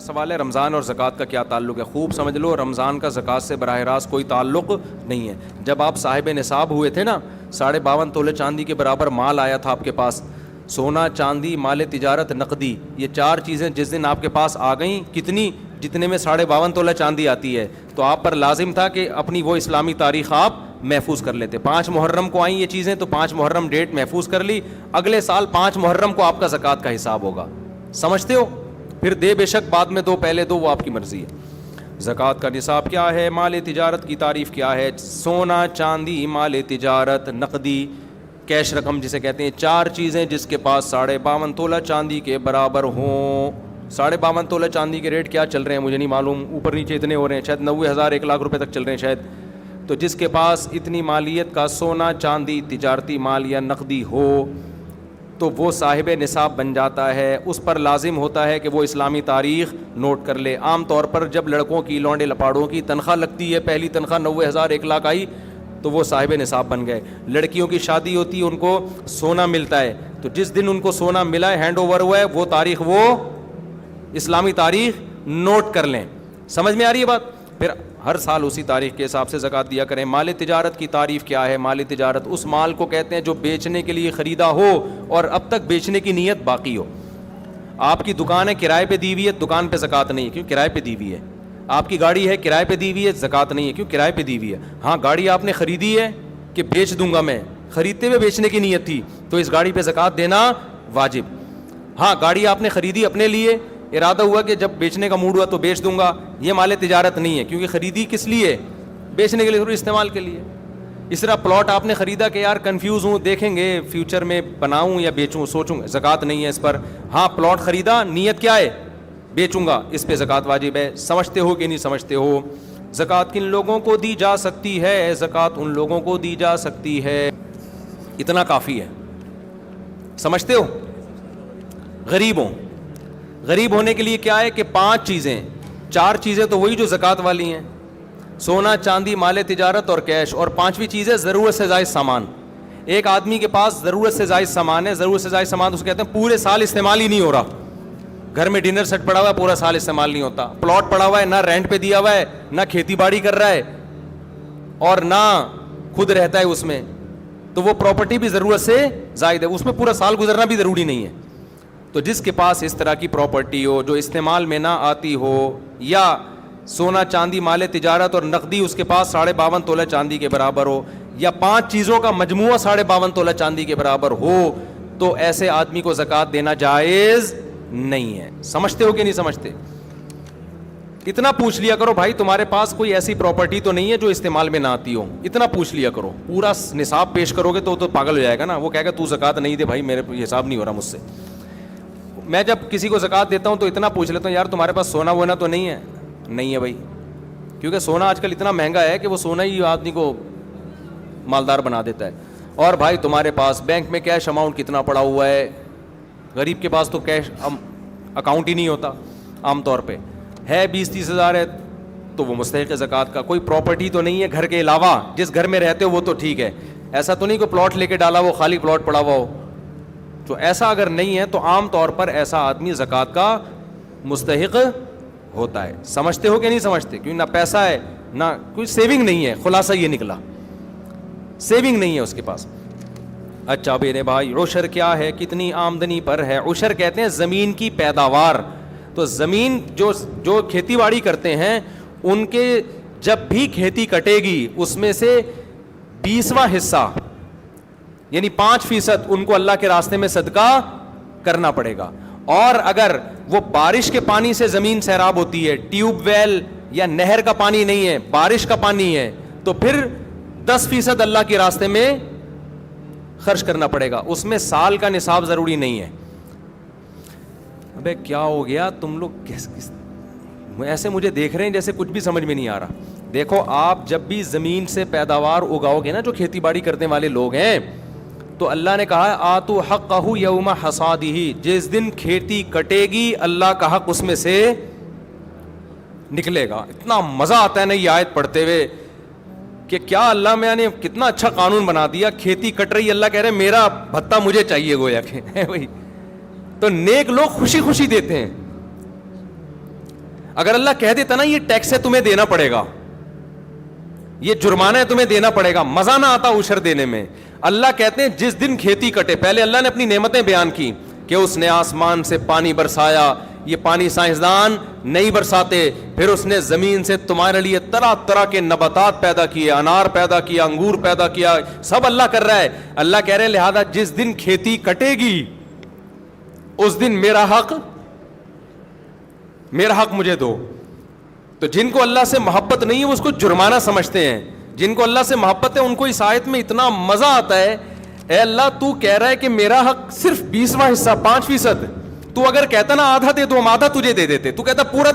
سوال ہے رمضان اور زکوٰۃ کا کیا تعلق ہے. خوب سمجھ لو, رمضان کا زکوٰۃ سے براہ راست کوئی تعلق نہیں ہے. جب آپ صاحب نصاب ہوئے تھے نا, 52.5 تولے چاندی کے برابر مال آیا تھا آپ کے پاس, سونا, چاندی, مال تجارت, نقدی, یہ 4 چیزیں جس دن آپ کے پاس آ گئیں, کتنی, جتنے میں 52.5 تولہ چاندی آتی ہے, تو آپ پر لازم تھا کہ اپنی وہ اسلامی تاریخ آپ محفوظ کر لیتے. 5 محرم کو آئیں یہ چیزیں, تو 5 محرم ڈیٹ محفوظ کر لی, اگلے سال 5 محرم کو آپ کا زکوٰۃ کا حساب ہوگا. سمجھتے ہو؟ پھر دے بے شک, بعد میں دو, پہلے دو, وہ آپ کی مرضی ہے. زکوٰۃ کا نصاب کیا ہے؟ مال تجارت کی تعریف کیا ہے؟ سونا, چاندی, مال تجارت, نقدی, کیش رقم جسے کہتے ہیں, 4 چیزیں جس کے پاس 52.5 تولہ چاندی کے برابر ہوں. 52.5 تولہ چاندی کے ریٹ کیا چل رہے ہیں مجھے نہیں معلوم, اوپر نیچے اتنے ہو رہے ہیں, شاید 90,000 1 لاکھ روپے تک چل رہے ہیں شاید. تو جس کے پاس اتنی مالیت کا سونا, چاندی, تجارتی مال یا نقدی ہو تو وہ صاحب نصاب بن جاتا ہے. اس پر لازم ہوتا ہے کہ وہ اسلامی تاریخ نوٹ کر لے. عام طور پر جب لڑکوں کی, لونڈے لپاڑوں کی تنخواہ لگتی ہے, پہلی تنخواہ 90,000 1 لاکھ آئی تو وہ صاحب نصاب بن گئے. لڑکیوں کی شادی ہوتی ہے, ان کو سونا ملتا ہے, تو جس دن ان کو سونا ملا ہے, ہینڈ اوور ہوا ہے, وہ تاریخ, وہ اسلامی تاریخ نوٹ کر لیں. سمجھ میں آ رہی ہے بات؟ پھر ہر سال اسی تاریخ کے حساب سے زکوٰۃ دیا کریں. مال تجارت کی تعریف کیا ہے؟ مال تجارت اس مال کو کہتے ہیں جو بیچنے کے لیے خریدا ہو اور اب تک بیچنے کی نیت باقی ہو. آپ کی دکان ہے, کرائے پہ دی ہوئی ہے, دکان پہ زکوٰۃ نہیں ہے کیوں کرائے پہ دی ہوئی ہے. آپ کی گاڑی ہے, کرائے پہ دی ہوئی ہے, زکوٰۃ نہیں ہے کیوں کرائے پہ دی ہوئی ہے. ہاں, گاڑی آپ نے خریدی ہے کہ بیچ دوں گا میں, خریدتے ہوئے بیچنے کی نیت تھی, تو اس گاڑی پہ زکوٰۃ دینا واجب. ہاں, گاڑی آپ نے خریدی اپنے لیے, ارادہ ہوا کہ جب بیچنے کا موڈ ہوا تو بیچ دوں گا, یہ مال تجارت نہیں ہے کیونکہ خریدی کس لیے؟ بیچنے کے لیے, ضرور استعمال کے لیے. اس طرح پلاٹ آپ نے خریدا کہ یار کنفیوز ہوں, دیکھیں گے فیوچر میں بناؤں یا بیچوں, سوچوں گا, زکوٰۃ نہیں ہے اس پر. ہاں, پلاٹ خریدا, نیت کیا ہے؟ بیچوں گا, اس پہ زکوٰۃ واجب ہے. سمجھتے ہو کہ نہیں سمجھتے ہو؟ زکوٰۃ کن لوگوں کو دی جا سکتی ہے؟ زکوٰۃ ان لوگوں کو دی جا سکتی ہے, اتنا کافی ہے. سمجھتے ہو؟ غریبوں, غریب ہونے کے لیے کیا ہے کہ 5 چیزیں, 4 چیزیں تو وہی جو زکوٰۃ والی ہیں, سونا, چاندی, مال تجارت اور کیش, اور 5ویں چیز ہے ضرورت سے زائد سامان. ایک آدمی کے پاس ضرورت سے زائد سامان ہے, ضرورت سے زائد سامان اس کہتے ہیں پورے سال استعمال ہی نہیں ہو رہا. گھر میں ڈنر سیٹ پڑا ہوا ہے, پورا سال استعمال نہیں ہوتا. پلاٹ پڑا ہوا ہے, نہ رینٹ پہ دیا ہوا ہے, نہ کھیتی باڑی کر رہا ہے, اور نہ خود رہتا ہے اس میں, تو وہ پراپرٹی بھی ضرورت سے زائد ہے, اس میں پورا سال گزرنا بھی ضروری نہیں ہے. تو جس کے پاس اس طرح کی پراپرٹی ہو جو استعمال میں نہ آتی ہو, یا سونا, چاندی, مال تجارت اور نقدی اس کے پاس 52.5 تولہ چاندی کے برابر ہو, یا 5 چیزوں کا مجموعہ 52.5 تولہ چاندی کے برابر ہو, تو ایسے آدمی کو زکوٰۃ دینا جائز نہیں ہے. سمجھتے ہو کہ نہیں سمجھتے؟ اتنا پوچھ لیا کرو بھائی, تمہارے پاس کوئی ایسی پراپرٹی تو نہیں ہے جو استعمال میں نہ آتی ہو, اتنا پوچھ لیا کرو. پورا نصاب پیش کرو گے تو پاگل ہو جائے گا نا, وہ کہے گا تو زکوٰۃ نہیں دے بھائی, میرے حساب نہیں ہو رہا مجھ سے. میں جب کسی کو زکوٰۃ دیتا ہوں تو اتنا پوچھ لیتا ہوں, یار تمہارے پاس سونا وونا تو نہیں ہے؟ نہیں ہے بھائی, کیونکہ سونا آج کل اتنا مہنگا ہے کہ وہ سونا ہی آدمی کو مالدار بنا دیتا ہے. اور بھائی تمہارے پاس بینک میں کیش اماؤنٹ کتنا پڑا ہوا ہے؟ غریب کے پاس تو کیش اکاؤنٹ ہی نہیں ہوتا عام طور پہ, ہے 20-30 ہزار ہے تو وہ مستحق ہے زکوٰۃ کا. کوئی پراپرٹی تو نہیں ہے گھر کے علاوہ, جس گھر میں رہتے ہو وہ تو ٹھیک ہے, ایسا تو نہیں کہ پلاٹ لے کے ڈالا وہ خالی پلاٹ پڑا ہوا ہو. تو ایسا اگر نہیں ہے تو عام طور پر ایسا آدمی زکوٰۃ کا مستحق ہوتا ہے. سمجھتے ہو کہ نہیں سمجھتے؟ کیونکہ نہ پیسہ ہے, نہ کوئی سیونگ نہیں ہے, خلاصہ یہ نکلا سیونگ نہیں ہے اس کے پاس. اچھا میرے بھائی, عشر کیا ہے؟ کتنی آمدنی پر ہے؟ عشر کہتے ہیں زمین کی پیداوار. تو زمین جو کھیتی باڑی کرتے ہیں ان کے جب بھی کھیتی کٹے گی اس میں سے 20واں حصہ یعنی 5% ان کو اللہ کے راستے میں صدقہ کرنا پڑے گا. اور اگر وہ بارش کے پانی سے زمین سیراب ہوتی ہے, ٹیوب ویل یا نہر کا پانی نہیں ہے, بارش کا پانی ہے, تو پھر 10% اللہ کے راستے میں خرچ کرنا پڑے گا. اس میں سال کا نصاب ضروری نہیں ہے. ابے کیا ہو گیا تم لوگ ایسے مجھے دیکھ رہے ہیں جیسے کچھ بھی سمجھ میں نہیں آ رہا. دیکھو, آپ جب بھی زمین سے پیداوار اگاؤ گے نا, جو کھیتی باڑی کرنے والے لوگ ہیں, تو اللہ نے کہا آتو حقہ یوم حصادہ, جس دن کھیتی کٹے گی اللہ کا حق اس میں سے نکلے گا. اتنا مزہ آتا ہے نا یہ آیت پڑھتے ہوئے کہ کیا اللہ میں نے کتنا اچھا قانون بنا دیا. کھیتی کٹ رہی, اللہ کہہ رہے میرا بھتہ مجھے چاہیے, گویا کہ وہی. تو نیک لوگ خوشی خوشی دیتے ہیں. اگر اللہ کہہ دیتا نا یہ ٹیکس ہے تمہیں دینا پڑے گا, یہ جرمانہ ہے تمہیں دینا پڑے گا, مزہ نہ آتا عشر دینے میں. اللہ کہتے ہیں جس دن کھیتی کٹے, پہلے اللہ نے اپنی نعمتیں بیان کی کہ اس نے آسمان سے پانی برسایا, یہ پانی سائنسدان نہیں برساتے, پھر اس نے زمین سے تمہارے لیے طرح طرح کے نباتات پیدا کیے, انار پیدا کیا, انگور پیدا کیا, سب اللہ کر رہا ہے. اللہ کہہ رہے ہیں لہذا جس دن کھیتی کٹے گی اس دن میرا حق مجھے دو. تو جن کو اللہ سے محبت نہیں ہے وہ اس کو جرمانہ سمجھتے ہیں, جن کو اللہ سے محبت ہے ان کو اس آیت میں اتنا مزہ آتا ہے. اے اللہ تو کہہ رہا ہے کہ میرا حق صرف 20واں حصہ 5%, تو اگر کہتا نا آدھا دے دو ہم آدھا تجھے دے دیتے, تو کہتا پورا